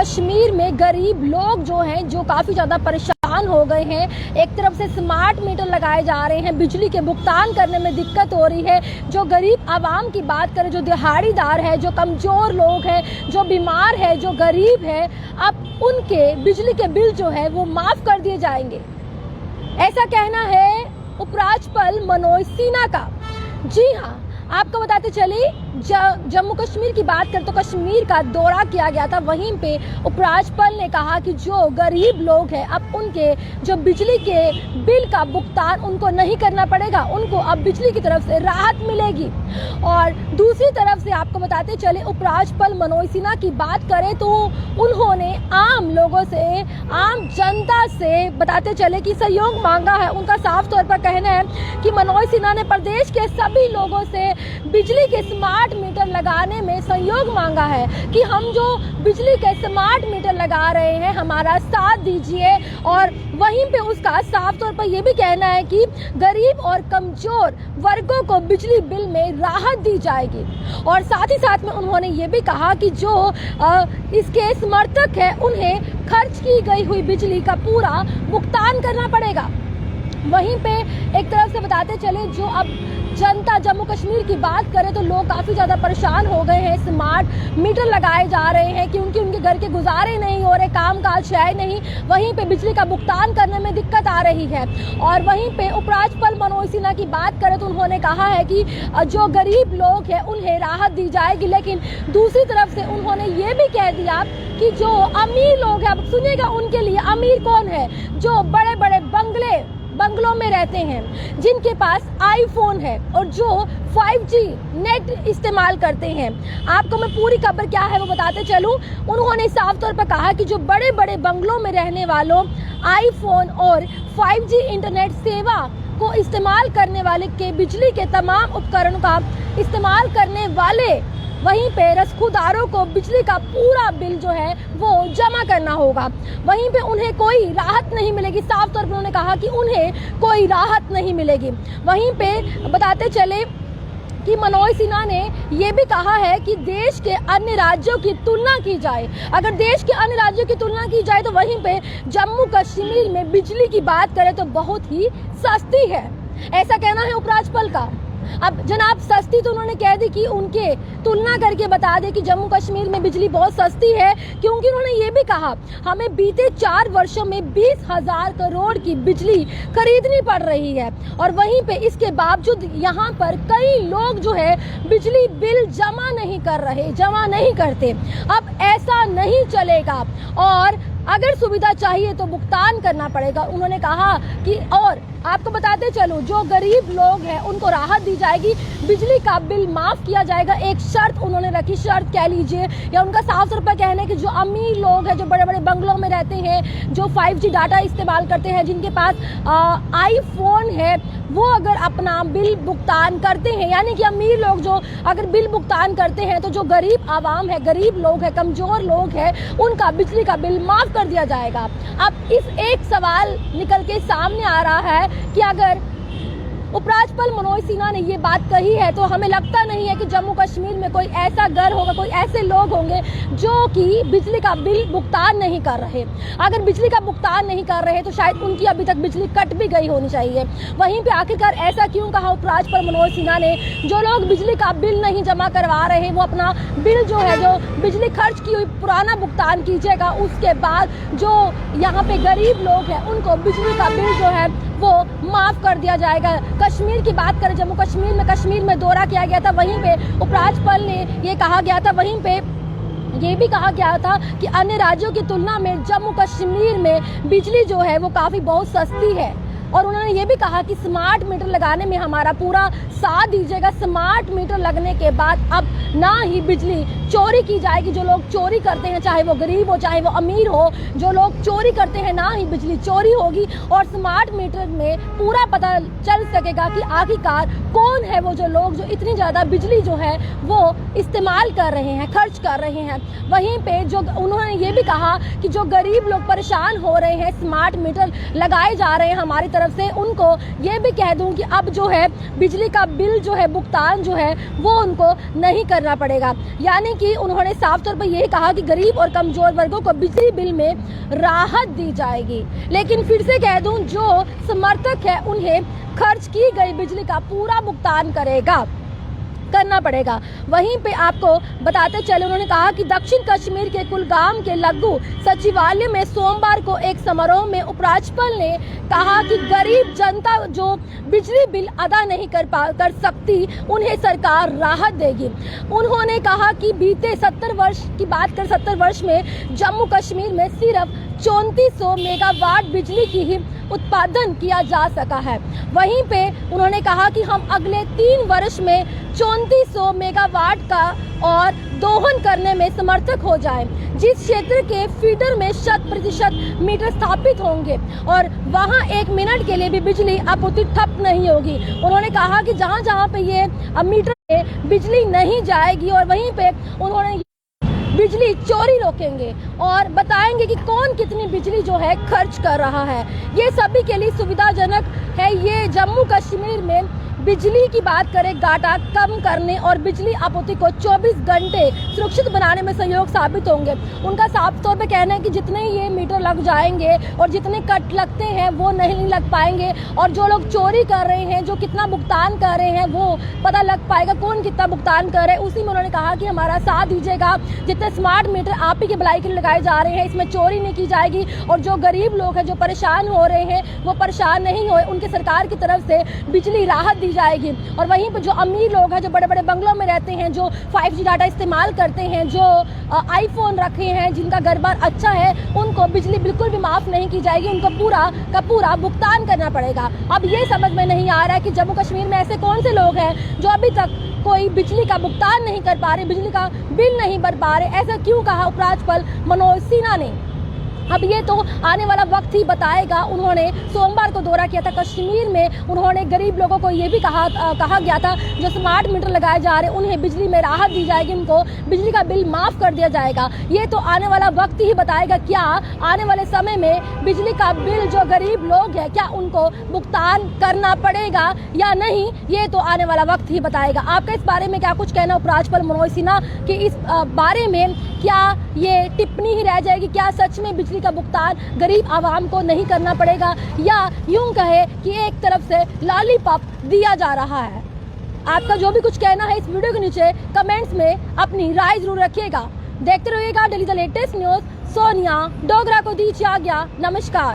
कश्मीर में गरीब लोग जो हैं, जो काफ़ी ज़्यादा परेशान हो गए हैं। एक तरफ से स्मार्ट मीटर लगाए जा रहे हैं, बिजली के भुगतान करने में दिक्कत हो रही है। जो गरीब आवाम की बात करें, जो दिहाड़ीदार है, जो कमज़ोर लोग हैं, जो बीमार है, जो गरीब है, अब उनके बिजली के बिल जो है वो माफ़ कर दिए जाएंगे, ऐसा कहना है उपराज्यपाल मनोज सिन्हा का। जी हाँ, आपको बताते चले, जम्मू कश्मीर की बात करें तो कश्मीर का दौरा किया गया था। वहीं पे उपराज्यपाल ने कहा कि जो गरीब लोग हैं, अब उनके जो बिजली के बिल का भुगतान उनको नहीं करना पड़ेगा, उनको अब बिजली की तरफ से राहत मिलेगी। और दूसरी तरफ से आपको बताते चले, उपराज्यपाल मनोज सिन्हा की बात करें तो उन्होंने आम लोगों से, आम जनता से बताते चले कि सहयोग मांगा है। उनका साफ तौर पर कहना है कि मनोज सिन्हा ने प्रदेश के सभी लोगों से बिजली के स्मार्ट मीटर लगाने में सहयोग मांगा है कि हम जो बिजली के स्मार्ट मीटर लगा रहे हैं, हमारा साथ दीजिए। और वहीं पे उसका साफ तौर पर यह भी कहना है कि गरीब और कमजोर वर्गों को बिजली बिल में राहत दी जाएगी। और साथ ही साथ में उन्होंने ये भी कहा कि जो इसके समर्थक है, उन्हें खर्च की गई हुई बिजली का पूरा भुगतान करना पड़ेगा। वहीं पे एक तरफ से बताते चले, जो अब जनता जम्मू कश्मीर की बात करें तो लोग काफ़ी ज़्यादा परेशान हो गए हैं। स्मार्ट मीटर लगाए जा रहे हैं क्योंकि उनके घर के गुजारे नहीं हो रहे, काम काज है नहीं। वहीं पे बिजली का भुगतान करने में दिक्कत आ रही है। और वहीं पे उपराज्यपाल मनोज सिन्हा की बात करें तो उन्होंने कहा है कि जो गरीब लोग हैं उन्हें राहत दी जाएगी। लेकिन दूसरी तरफ से उन्होंने ये भी कह दिया कि जो अमीर लोग हैं, अब सुनिएगा उनके लिए अमीर कौन है, जो बड़े बड़े बंगलों में रहते हैं, जिनके पास आईफोन है और जो 5G नेट इस्तेमाल करते हैं। आपको मैं पूरी खबर क्या है वो बताते चलूं। उन्होंने साफ तौर पर कहा कि जो बड़े बड़े बंगलों में रहने वालों आईफोन और 5G इंटरनेट सेवा को इस्तेमाल करने वाले के बिजली के तमाम उपकरणों का इस्तेमाल करने वाले, वहीं पे रसखुदारों को बिजली का पूरा बिल जो है वो जमा करना होगा। वहीं पे उन्हें कोई राहत नहीं मिलेगी। साफ तौर पर उन्होंने कहा कि उन्हें कोई राहत नहीं मिलेगी। वहीं पे बताते चले कि मनोज सिन्हा ने ये भी कहा है कि देश के अन्य राज्यों की तुलना की जाए, अगर देश के अन्य राज्यों की तुलना की जाए तो वहीं पे जम्मू कश्मीर में बिजली की बात करें तो बहुत ही सस्ती है, ऐसा कहना है उपराज्यपाल का। अब जनाब सस्ती तो उन्होंने कह दी कि उनके तुलना करके बता दे कि जम्मू कश्मीर में बिजली बहुत सस्ती है, क्योंकि उन्होंने ये भी कहा हमें बीते 4 वर्षों में 20,000 करोड़ की बिजली खरीदनी पड़ रही है। और वहीं पे इसके बावजूद यहाँ पर कई लोग जो है बिजली बिल जमा नहीं करते। अब ऐसा नहीं चलेगा और अगर सुविधा चाहिए तो भुगतान करना पड़ेगा, उन्होंने कहा कि। और आपको बताते चलो, जो गरीब लोग हैं उनको राहत दी जाएगी, बिजली का बिल माफ किया जाएगा। एक शर्त उन्होंने रखी, शर्त कह लीजिए या उनका साफ तौर पर कहना है कि जो अमीर लोग हैं, जो बड़े बड़े बंगलों में रहते हैं, जो 5G डाटा इस्तेमाल करते हैं, जिनके पास आईफोन है, वो अगर अपना बिल भुगतान करते हैं, यानी कि अमीर लोग जो अगर बिल भुगतान करते हैं, तो जो गरीब आवाम है, गरीब लोग हैं, कमजोर लोग हैं, उनका बिजली का बिल माफ कर दिया जाएगा। अब इस एक सवाल निकल के सामने आ रहा है कि अगर उपराज्यपाल मनोज सिन्हा ने ये बात कही है तो हमें लगता नहीं है कि जम्मू कश्मीर में कोई ऐसा घर होगा, कोई ऐसे लोग होंगे जो कि बिजली का बिल भुगतान नहीं कर रहे। अगर बिजली का भुगतान नहीं कर रहे तो शायद उनकी अभी तक बिजली कट भी गई होनी चाहिए। वहीं पे आखिरकार ऐसा क्यों कहा उपराज्यपाल मनोज सिन्हा ने, जो लोग बिजली का बिल नहीं जमा करवा रहे वो अपना बिल जो है, जो बिजली खर्च की हुई पुराना भुगतान कीजिएगा। उसके बाद जो यहाँ पे गरीब लोग हैं उनको बिजली का बिल जो है वो माफ कर दिया जाएगा। कश्मीर की बात करें, जम्मू कश्मीर में दौरा किया गया था, वहीं पे उपराज्यपाल ने ये कहा गया था, वहीं पे ये भी कहा गया था कि अन्य राज्यों की तुलना में जम्मू कश्मीर में बिजली जो है वो काफ़ी बहुत सस्ती है। और उन्होंने ये भी कहा कि स्मार्ट मीटर लगाने में हमारा पूरा साथ दीजिएगा। स्मार्ट मीटर लगने के बाद अब ना ही बिजली चोरी की जाएगी। जो लोग चोरी करते हैं, चाहे वो गरीब हो चाहे वो अमीर हो, जो लोग चोरी करते हैं, ना ही बिजली चोरी होगी। और स्मार्ट मीटर में पूरा पता चल सकेगा कि आखिरकार कौन है वो जो लोग जो इतनी ज़्यादा बिजली जो है वो इस्तेमाल कर रहे हैं, खर्च कर रहे हैं। वहीं पे जो उन्होंने ये भी कहा कि जो गरीब लोग परेशान हो रहे हैं, स्मार्ट मीटर लगाए जा रहे हैं हमारी तरफ तरफ से उनको ये भी कह दूं कि अब जो है बिजली का बिल जो है भुगतान जो है वो उनको नहीं करना पड़ेगा। यानी कि उन्होंने साफ तौर पर यही कहा कि गरीब और कमजोर वर्गों को बिजली बिल में राहत दी जाएगी। लेकिन फिर से कह दूं, जो समर्थक है उन्हें खर्च की गई बिजली का पूरा भुगतान करना पड़ेगा। वहीं पे आपको बताते चले, उन्होंने कहा कि दक्षिण कश्मीर के कुलगाम के लघु सचिवालय में सोमवार को एक समारोह में उपराज्यपाल ने कहा कि गरीब जनता जो बिजली बिल अदा नहीं कर सकती उन्हें सरकार राहत देगी। उन्होंने कहा कि बीते 70 वर्ष में जम्मू कश्मीर में सिर्फ 3400 मेगावाट बिजली की ही उत्पादन किया जा सका है। वहीं पे उन्होंने कहा कि हम अगले 3 वर्ष में 3400 मेगावाट का और दोहन करने में समर्थक हो जाएं। जिस क्षेत्र के फीडर में 100% मीटर स्थापित होंगे और वहां 1 मिनट के लिए भी बिजली आपूर्ति ठप नहीं होगी। उन्होंने कहा कि जहां पे ये मीटर में बिजली नहीं जाएगी और वहीं पे उन्होंने बिजली चोरी रोकेंगे और बताएंगे कि कौन कितनी बिजली जो है खर्च कर रहा है। ये सभी के लिए सुविधाजनक है। ये जम्मू कश्मीर में बिजली की बात करें, घाटा कम करने और बिजली आपूर्ति को 24 घंटे सुरक्षित बनाने में सहयोग साबित होंगे। उनका साफ तौर पे कहना है कि जितने ये मीटर लग जाएंगे और जितने कट लगते हैं वो नहीं लग पाएंगे और जो लोग चोरी कर रहे हैं, जो कितना भुगतान कर रहे हैं वो पता लग पाएगा कौन कितना भुगतान कर रहे हैं। उसी में उन्होंने कहा कि हमारा साथ दीजिएगा। जितने स्मार्ट मीटर आप ही के भलाई के लिए लगाए जा रहे हैं, इसमें चोरी नहीं की जाएगी और जो गरीब लोग हैं, जो परेशान हो रहे हैं, वो परेशान नहीं हो, उनके सरकार की तरफ से बिजली राहत दी जाएगी। और वहीं पर जो अमीर लोग हैं, जो बड़े बड़े बंगलों में रहते हैं, जो 5G डाटा इस्तेमाल करते हैं, जो आईफोन रखे हैं, जिनका घर बार अच्छा है, उनको बिजली बिल्कुल भी माफ नहीं की जाएगी। उनको पूरा का पूरा भुगतान करना पड़ेगा। अब ये समझ में नहीं आ रहा है कि जम्मू कश्मीर में ऐसे कौन से लोग हैं जो अभी तक कोई बिजली का भुगतान नहीं कर पा रहे, बिजली का बिल नहीं भर पा रहे। ऐसा क्यों कहा उपराज्यपाल मनोज सिन्हा ने? अब ये तो आने वाला वक्त ही बताएगा। उन्होंने सोमवार को दौरा किया था कश्मीर में। उन्होंने गरीब लोगों को ये भी कहा गया था जो स्मार्ट मीटर लगाए जा रहे हैं उन्हें बिजली में राहत दी जाएगी, उनको बिजली का बिल माफ कर दिया जाएगा। ये तो आने वाला वक्त ही बताएगा क्या आने वाले समय में बिजली का बिल जो गरीब लोग हैं क्या उनको भुगतान करना पड़ेगा या नहीं, ये तो आने वाला वक्त ही बताएगा। आपका इस बारे में क्या कुछ कहना उपराज्यपाल मनोज सिन्हा कि इस बारे में क्या ये टिप्पणी ही रह जाएगी? क्या सच में बिजली का भुगतान गरीब आवाम को नहीं करना पड़ेगा या यूं कहे कि एक तरफ से लॉलीपॉप दिया जा रहा है? आपका जो भी कुछ कहना है इस वीडियो के नीचे कमेंट्स में अपनी राय जरूर रखिएगा। देखते रहिएगा daily the latest news. Sonia Dogra को दीजिए आज्ञा। नमस्कार।